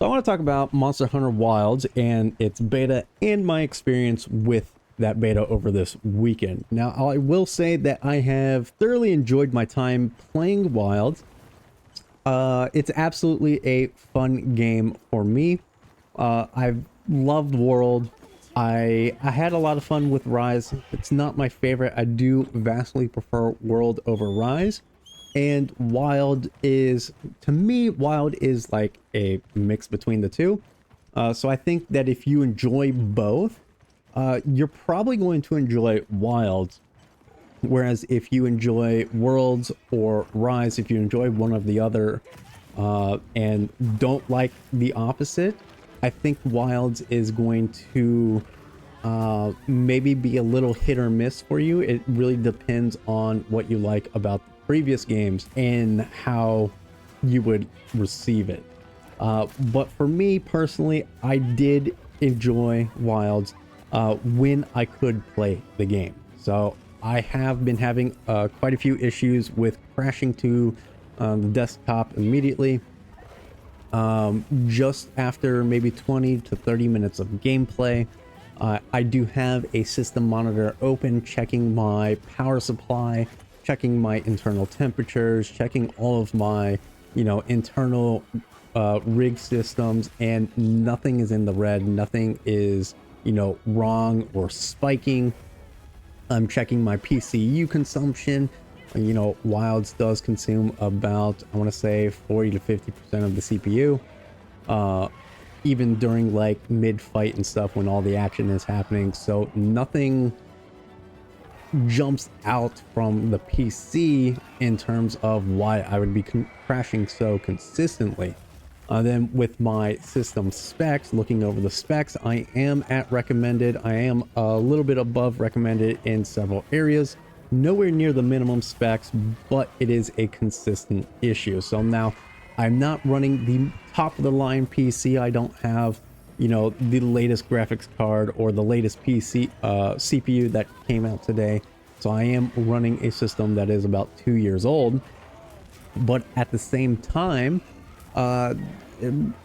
So I want to talk about Monster Hunter Wilds and its beta and my experience with that beta over this weekend. Now, I will say that I have thoroughly enjoyed my time playing Wilds. It's absolutely a fun game for me. I've loved World. I had a lot of fun with Rise. It's not my favorite. I do vastly prefer World over Rise. And Wild is, to me, Wild is like a mix between the two. So I think that if you enjoy both, you're probably going to enjoy Wilds. Whereas if you enjoy Worlds or Rise, if you enjoy one of the other and don't like the opposite, I think Wilds is going to maybe be a little hit or miss for you. It really depends on what you like about the previous games and how you would receive it. But for me personally, I did enjoy Wilds when I could play the game. So I have been having quite a few issues with crashing to the desktop immediately. Just after maybe 20 to 30 minutes of gameplay, I do have a system monitor open, checking my power supply, checking my internal temperatures, checking all of my, internal rig systems, and nothing is in the red. Nothing is, wrong or spiking. I'm checking my PCU consumption. Wilds does consume about, I want to say 40 to 50% of the CPU, even during like mid-fight and stuff when all the action is happening. So nothing jumps out from the PC in terms of why I would be crashing so consistently. Then with my system specs, looking over the specs, I am at recommended. I am a little bit above recommended in several areas. Nowhere near the minimum specs, but it is a consistent issue. So now I'm not running the top of the line PC. I don't have, the latest graphics card or the latest PC CPU that came out today. So I am running a system that is about 2 years old, but at the same time, a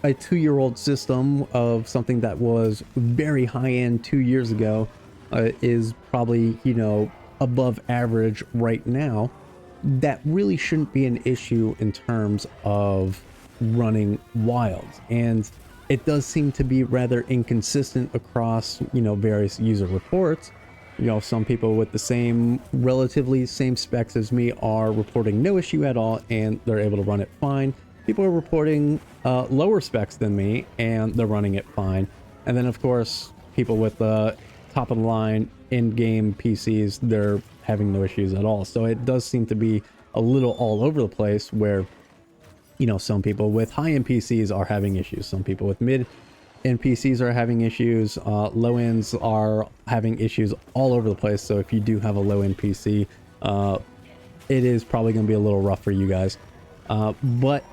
2-year-old system of something that was very high end 2 years ago is probably, above average right now. That really shouldn't be an issue in terms of running Wilds, and it does seem to be rather inconsistent across various user reports. Some people with the relatively same specs as me are reporting no issue at all and they're able to run it fine. People are reporting lower specs than me and they're running it fine. And then of course people with the top of the line in-game PCs, they're having no issues at all. So it does seem to be a little all over the place where some people with high-end PCs are having issues, some people with mid-end PCs are having issues, low ends are having issues all over the place. So if you do have a low-end PC, it is probably going to be a little rough for you guys, but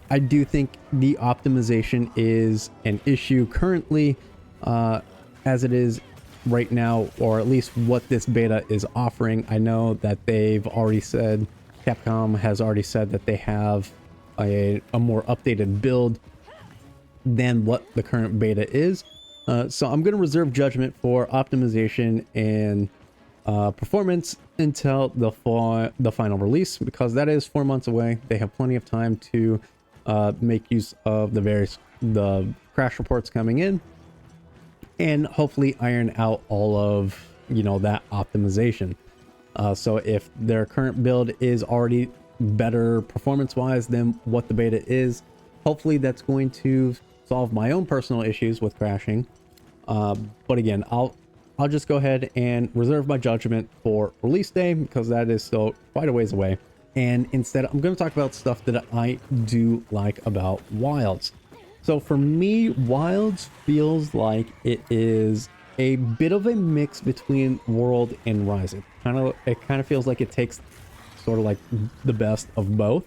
I do think the optimization is an issue currently, as it is right now, or at least what this beta is offering. I know that they've already said, Capcom has already said that they have a more updated build than what the current beta is. So I'm going to reserve judgment for optimization and performance until the final release, because that is 4 months away. They have plenty of time to make use of the crash reports coming in and hopefully iron out all of that optimization. So if their current build is already better performance wise than what the beta is, hopefully that's going to solve my own personal issues with crashing. But again, I'll just go ahead and reserve my judgment for release day, because that is still quite a ways away. And instead, I'm going to talk about stuff that I do like about Wilds. So for me, Wilds feels like it is a bit of a mix between World and Rise. It kind of feels like it takes sort of like the best of both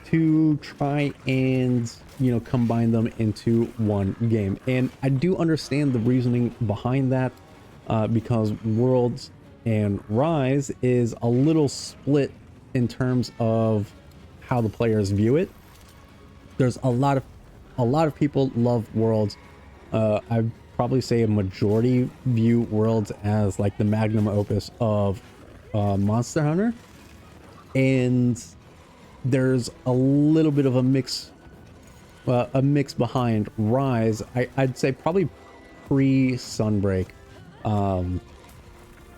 to try and combine them into one game. And I do understand the reasoning behind that, because Worlds and Rise is a little split in terms of how the players view it. There's a lot of a lot of people love Worlds. I'd probably say a majority view Worlds as like the magnum opus of Monster Hunter, and there's a little bit of a mix behind Rise. I'd say probably pre-Sunbreak.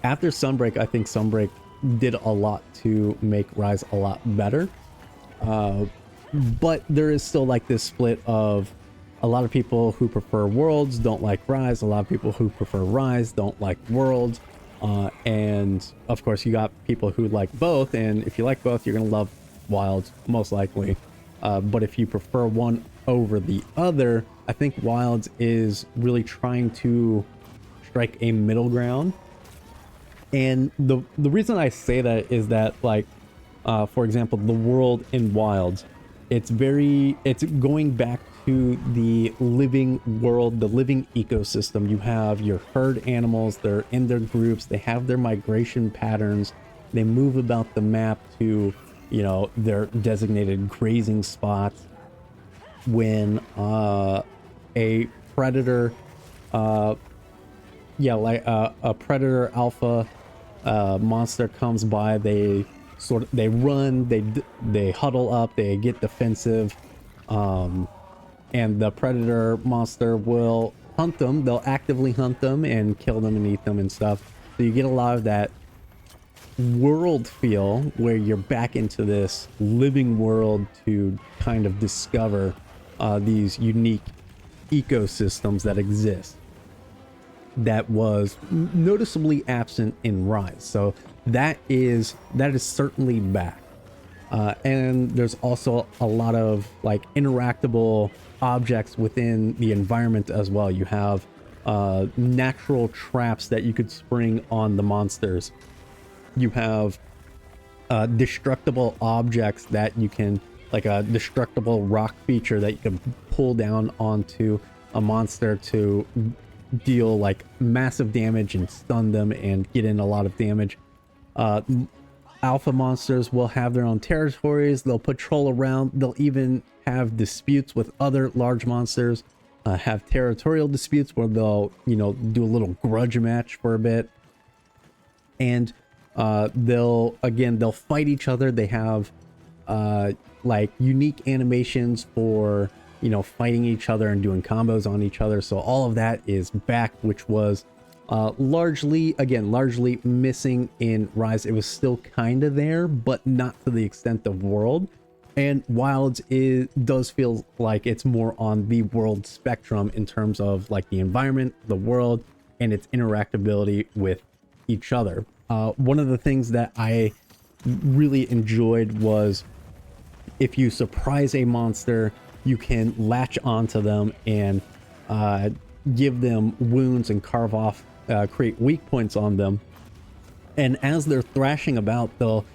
After Sunbreak, I think Sunbreak did a lot to make Rise a lot better. But there is still like this split of a lot of people who prefer Worlds don't like Rise. A lot of people who prefer Rise don't like Worlds. And of course you got people who like both. And if you like both, you're going to love Wilds most likely. But if you prefer one over the other, I think Wilds is really trying to strike a middle ground. And the reason I say that is that, like, for example, the world in Wilds, it's going back to the living world, the living ecosystem. You have your herd animals, they're in their groups, they have their migration patterns, they move about the map to, you know, their designated grazing spots. When a predator, a predator alpha monster comes by, they run, they huddle up, they get defensive, and the predator monster will hunt them. They'll actively hunt them and kill them and eat them and stuff. So you get a lot of that world feel where you're back into this living world to kind of discover these unique ecosystems that exist, that was noticeably absent in Rise. So that is certainly back. And there's also a lot of like interactable objects within the environment as well. You have natural traps that you could spring on the monsters. You have destructible objects that you can, like a destructible rock feature that you can pull down onto a monster to deal like massive damage and stun them and get in a lot of damage. Alpha monsters will have their own territories. They'll patrol around. They'll even have disputes with other large monsters, have territorial disputes where they'll, you know, do a little grudge match for a bit. And they'll fight each other. They have like unique animations for, you know, fighting each other and doing combos on each other. So all of that is back, which was largely missing in Rise. It was still kind of there, but not to the extent of World. And Wilds does feel like it's more on the World spectrum in terms of like the environment, the world, and its interactability with each other. One of the things that I really enjoyed was, if you surprise a monster, you can latch onto them and give them wounds and create weak points on them. And as they're thrashing about, they'll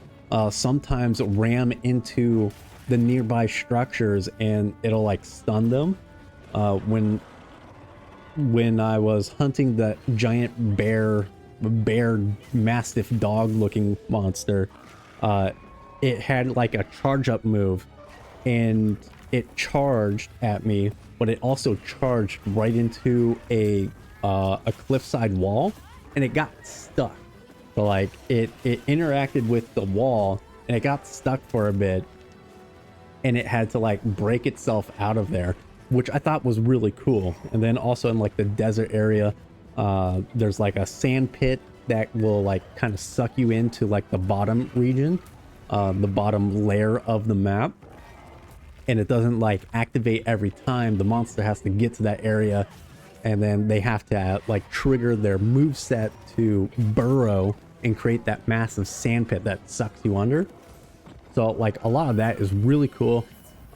sometimes ram into the nearby structures and it'll like stun them. When I was hunting the giant bear mastiff dog looking monster, it had like a charge up move, and it charged at me, but it also charged right into a cliffside wall, and it got stuck. So like it interacted with the wall and it got stuck for a bit, and it had to like break itself out of there, which I thought was really cool. And then also in like the desert area, there's like a sand pit that will like kind of suck you into like the bottom region, the bottom layer of the map, and it doesn't like activate every time. The monster has to get to that area, and then they have to like trigger their moveset to burrow and create that massive sand pit that sucks you under. So like a lot of that is really cool,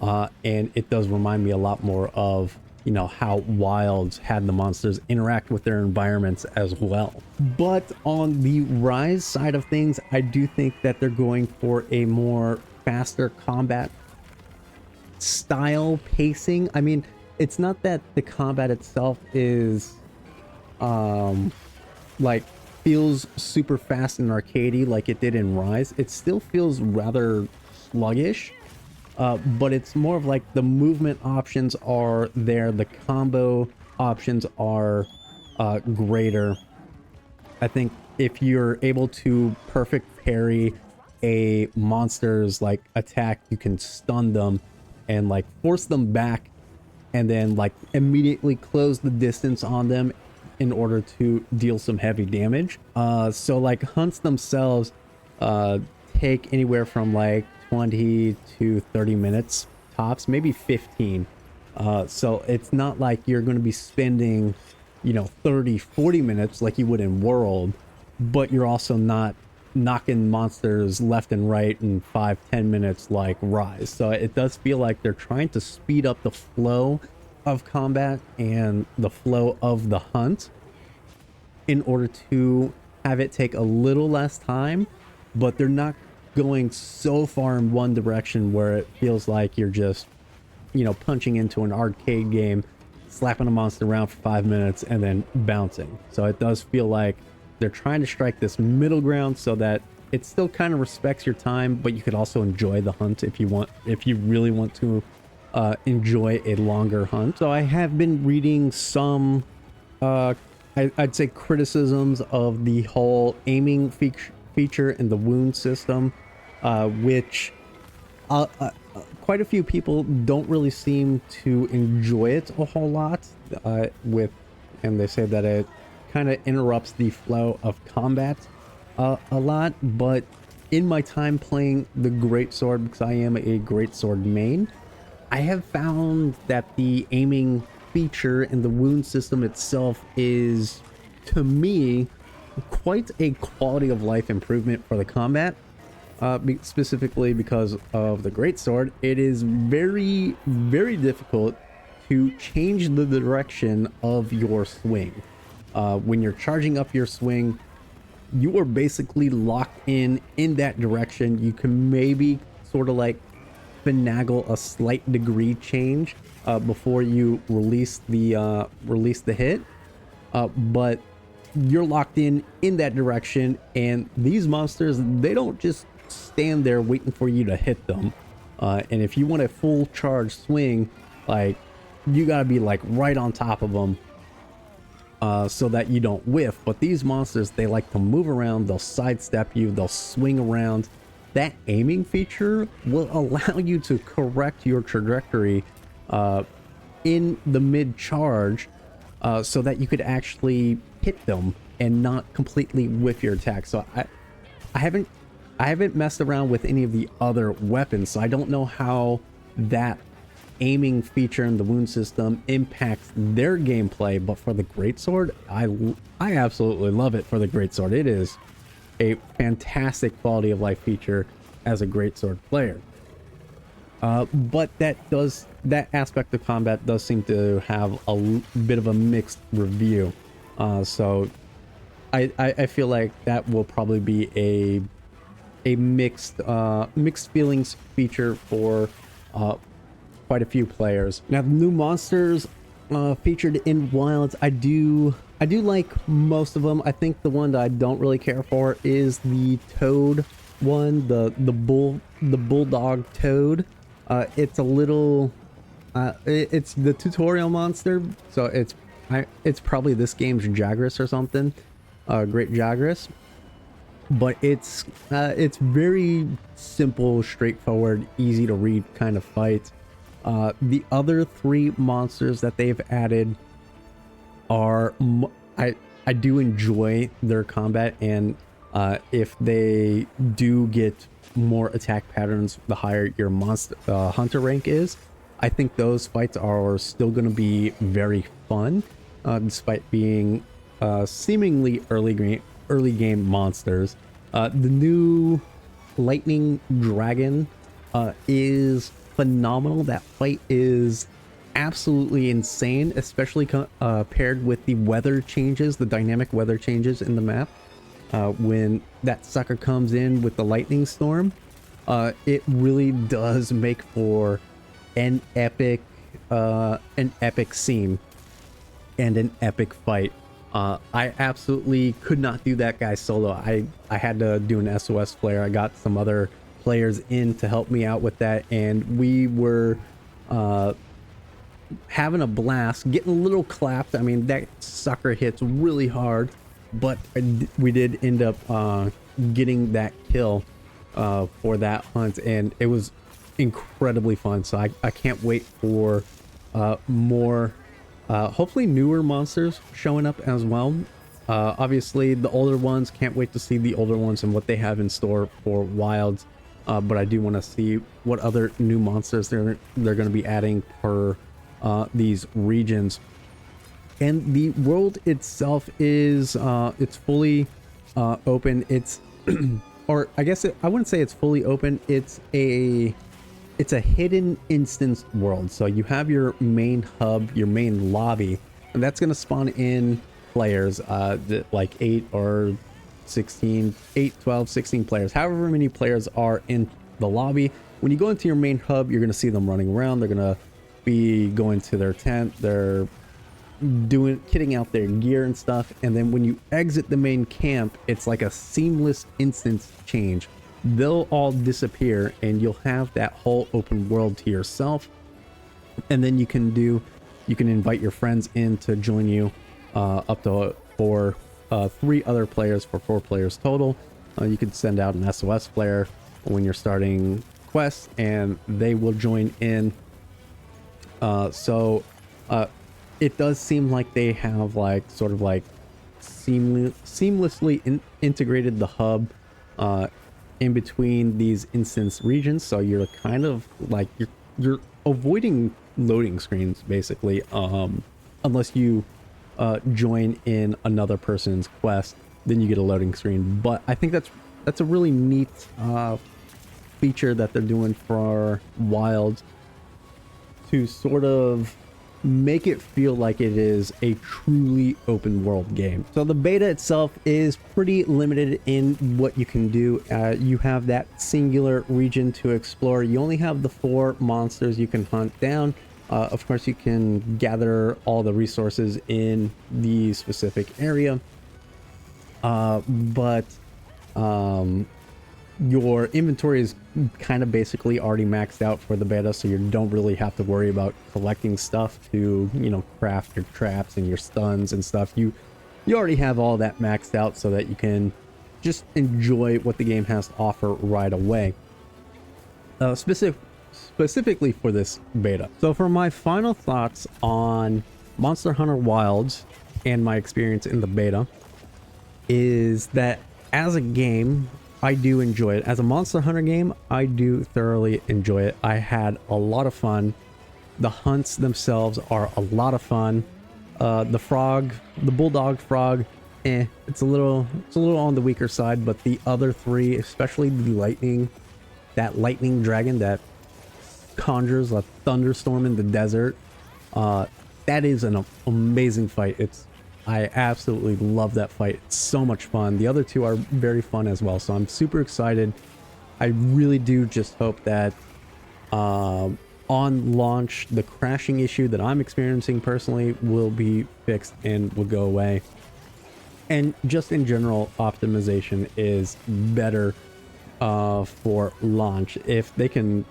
and it does remind me a lot more of, you know, how Wilds had the monsters interact with their environments as well. But on the Rise side of things, I do think that they're going for a more faster combat style pacing. I mean, it's not that the combat itself is like feels super fast and arcadey like it did in Rise. It still feels rather sluggish. but it's more of like the movement options are there, the combo options are greater. I think if you're able to perfect parry a monster's like attack, you can stun them and like force them back and then like immediately close the distance on them in order to deal some heavy damage. So like hunts themselves take anywhere from like 20 to 30 minutes tops, maybe 15. So it's not like you're going to be spending, you know, 30-40 minutes like you would in World, but you're also not knocking monsters left and right in 5-10 minutes like Rise. So it does feel like they're trying to speed up the flow of combat and the flow of the hunt in order to have it take a little less time, but they're not going so far in one direction where it feels like you're just, you know, punching into an arcade game, slapping a monster around for 5 minutes and then bouncing. So it does feel like they're trying to strike this middle ground so that it still kind of respects your time, but you could also enjoy the hunt if you really want to enjoy a longer hunt. So I have been reading some I'd say criticisms of the whole aiming feature in the wound system, which quite a few people don't really seem to enjoy it a whole lot, and they say that it kind of interrupts the flow of combat a lot. But in my time playing the greatsword, because I am a greatsword main, I have found that the aiming feature in the wound system itself is, to me, quite a quality of life improvement for the combat. Specifically because of the greatsword, it is very, very difficult to change the direction of your swing. When you're charging up your swing, you are basically locked in that direction. You can maybe sort of like finagle a slight degree change before you release the hit, but you're locked in that direction. And these monsters, they don't just stand there waiting for you to hit them, and if you want a full charge swing, like, you gotta be like right on top of them so that you don't whiff. But these monsters, they like to move around, they'll sidestep you, they'll swing around. That aiming feature will allow you to correct your trajectory in the mid charge, so that you could actually hit them and not completely whiff your attack. So I haven't messed around with any of the other weapons, so I don't know how that aiming feature in the wound system impacts their gameplay. But for the greatsword, I absolutely love it for the greatsword. It is a fantastic quality of life feature as a greatsword player. But that aspect of combat does seem to have a bit of a mixed review. So I feel like that will probably be a mixed feelings feature for quite a few players. Now, the new monsters featured in Wilds, I do like most of them. I think the one that I don't really care for is the toad one, the bulldog toad. It's a little it's the tutorial monster, so it's probably this game's Jagras or something, Great Jagras. But it's very simple, straightforward, easy to read kind of fight. The other three monsters that they've added are, I do enjoy their combat, and if they do get more attack patterns the higher your monster hunter rank is, I think those fights are still going to be very fun, despite being seemingly early game monsters. The new lightning dragon is phenomenal. That fight is absolutely insane, especially paired with the weather changes, the dynamic weather changes in the map. When that sucker comes in with the lightning storm, it really does make for an epic scene and an epic fight. I absolutely could not do that guy solo. I had to do an SOS player. I got some other players in to help me out with that, and we were having a blast, getting a little clapped. I mean, that sucker hits really hard, but we did end up getting that kill for that hunt, and it was incredibly fun. So I can't wait for more hopefully newer monsters showing up as well. Obviously the older ones, can't wait to see the older ones and what they have in store for Wilds, but I do want to see what other new monsters they're going to be adding per these regions. And the world itself is it's fully open. It's or I guess I wouldn't say it's fully open. It's a hidden instance world. So you have your main hub, your main lobby, and that's going to spawn in players, like 8 or 16, 8, 12, 16 players, however many players are in the lobby. When you go into your main hub, you're going to see them running around. They're going to be going to their tent. They're kitting out their gear and stuff. And then when you exit the main camp, it's like a seamless instance change. They'll all disappear and you'll have that whole open world to yourself. And then you can invite your friends in to join you, up to 3 other players for 4 players total. You can send out an SOS flare when you're starting quests and they will join in. So it does seem like they have like sort of like seamlessly integrated the hub in between these instance regions, so you're kind of like you're avoiding loading screens basically, unless you join in another person's quest, then you get a loading screen. But I think that's a really neat feature that they're doing for Wilds, to sort of make it feel like it is a truly open world game. So the beta itself is pretty limited in what you can do. You have that singular region to explore. You only have the 4 monsters you can hunt down. Of course, you can gather all the resources in the specific area, but your inventory is kind of basically already maxed out for the beta, so you don't really have to worry about collecting stuff to, you know, craft your traps and your stuns and stuff. You already have all that maxed out so that you can just enjoy what the game has to offer right away, specifically for this beta. So for my final thoughts on Monster Hunter Wilds and my experience in the beta, is that as a game, I do enjoy it. As a Monster Hunter game, I do thoroughly enjoy it. I had a lot of fun. The hunts themselves are a lot of fun. The bulldog frog, it's a little on the weaker side, but the other 3, especially the lightning dragon that conjures a thunderstorm in the desert, that is an amazing fight. I absolutely love that fight. It's so much fun. The other 2 are very fun as well, so I'm super excited. I really do just hope that on launch, the crashing issue that I'm experiencing personally will be fixed and will go away. And just in general, optimization is better for launch. If they can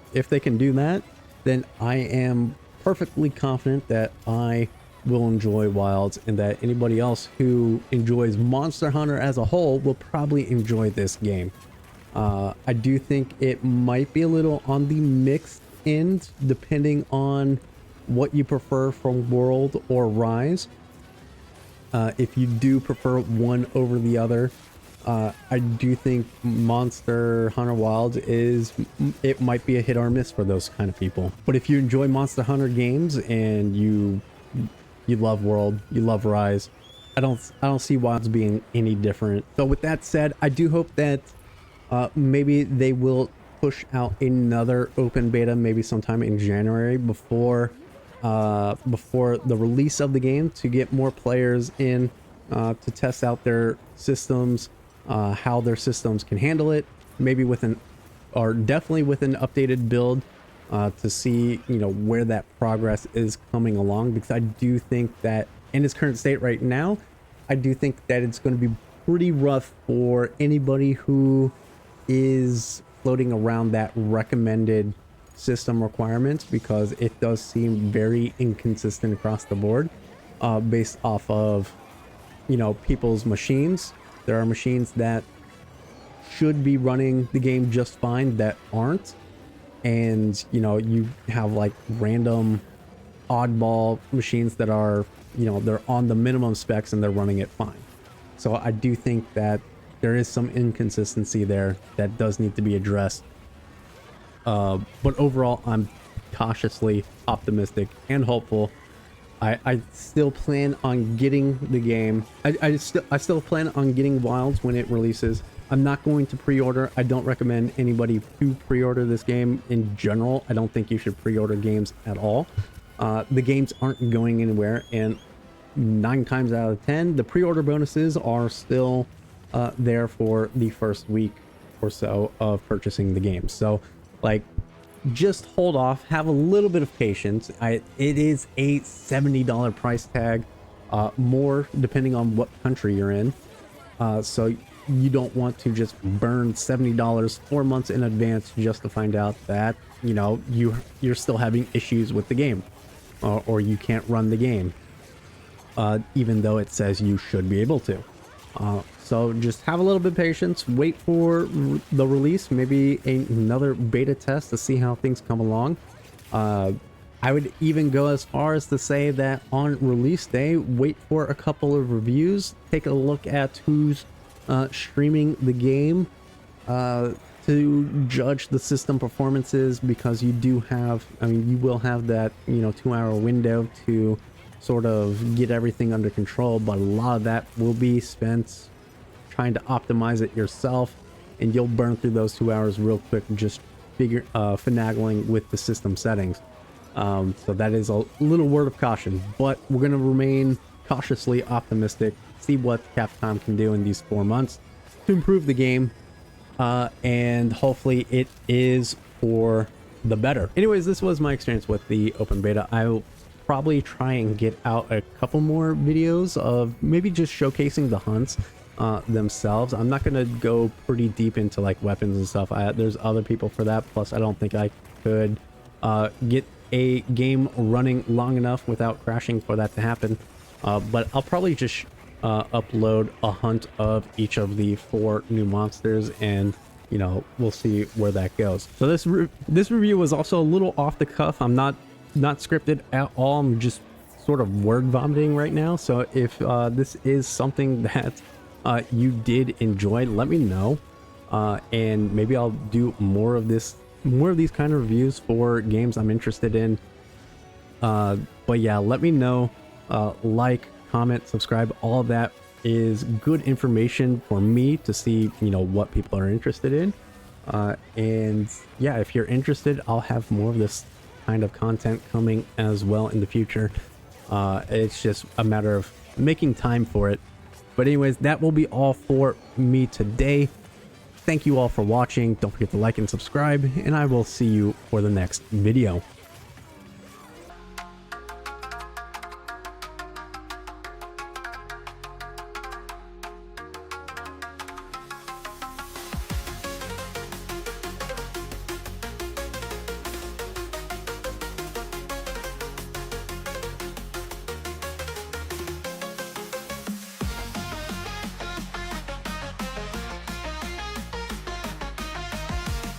do that, then I am perfectly confident that I will enjoy Wilds, and that anybody else who enjoys Monster Hunter as a whole will probably enjoy this game. I do think it might be a little on the mixed end, depending on what you prefer from World or Rise. If you do prefer one over the other, I do think Monster Hunter Wilds it might be a hit or miss for those kind of people. But if you enjoy Monster Hunter games and you love World, you love Rise, I don't see Wilds being any different. So with that said, I do hope that maybe they will push out another open beta, maybe sometime in January, before the release of the game, to get more players in to test out their systems, how their systems can handle it, maybe definitely with an updated build, to see, you know, where that progress is coming along. Because I do think that in its current state right now, I do think that it's going to be pretty rough for anybody who is floating around that recommended system requirements, because it does seem very inconsistent across the board, based off of, you know, people's machines. There are machines that should be running the game just fine that aren't, and you know, you have like random oddball machines that are, you know, they're on the minimum specs and they're running it fine. So I do think that there is some inconsistency there that does need to be addressed. But overall, I'm cautiously optimistic and hopeful. I still plan on getting the game. I still plan on getting Wilds when it releases. I'm not going to pre-order. I don't recommend anybody to pre-order this game in general. I don't think you should pre-order games at all. The games aren't going anywhere, and 9 times out of 10, the pre-order bonuses are still there for the first week or so of purchasing the game. So, like, just hold off, have a little bit of patience. It is a $70 price tag, more depending on what country you're in. So you don't want to just burn $70 4 months in advance just to find out that, you know, you're still having issues with the game, or you can't run the game, even though it says you should be able to. So just have a little bit of patience, wait for the release, maybe another beta test to see how things come along. I would even go as far as to say that on release day, wait for a couple of reviews, take a look at who's streaming the game to judge the system performances, because you do have, I mean, you will have that, you know, 2-hour window to sort of get everything under control, but a lot of that will be spent trying to optimize it yourself, and you'll burn through those 2 hours real quick just finagling with the system settings. So that is a little word of caution, but we're going to remain cautiously optimistic, see what Capcom can do in these 4 months to improve the game, and hopefully it is for the better. Anyways, this was my experience with the open beta. I'll probably try and get out a couple more videos of maybe just showcasing the hunts themselves. I'm not gonna go pretty deep into like weapons and stuff. There's other people for that, plus I don't think I could get a game running long enough without crashing for that to happen. But I'll probably just upload a hunt of each of the 4 new monsters, and you know, we'll see where that goes. So this review was also a little off the cuff. I'm not scripted at all. I'm just sort of word vomiting right now. So if this is something that you did enjoy, let me know, and maybe I'll do more of these kind of reviews for games I'm interested in. But yeah, let me know. Like, comment, subscribe, all of that is good information for me to see, you know, what people are interested in. And yeah, if you're interested, I'll have more of this kind of content coming as well in the future. It's just a matter of making time for it. But anyways, that will be all for me today. Thank you all for watching. Don't forget to like and subscribe, and I will see you for the next video.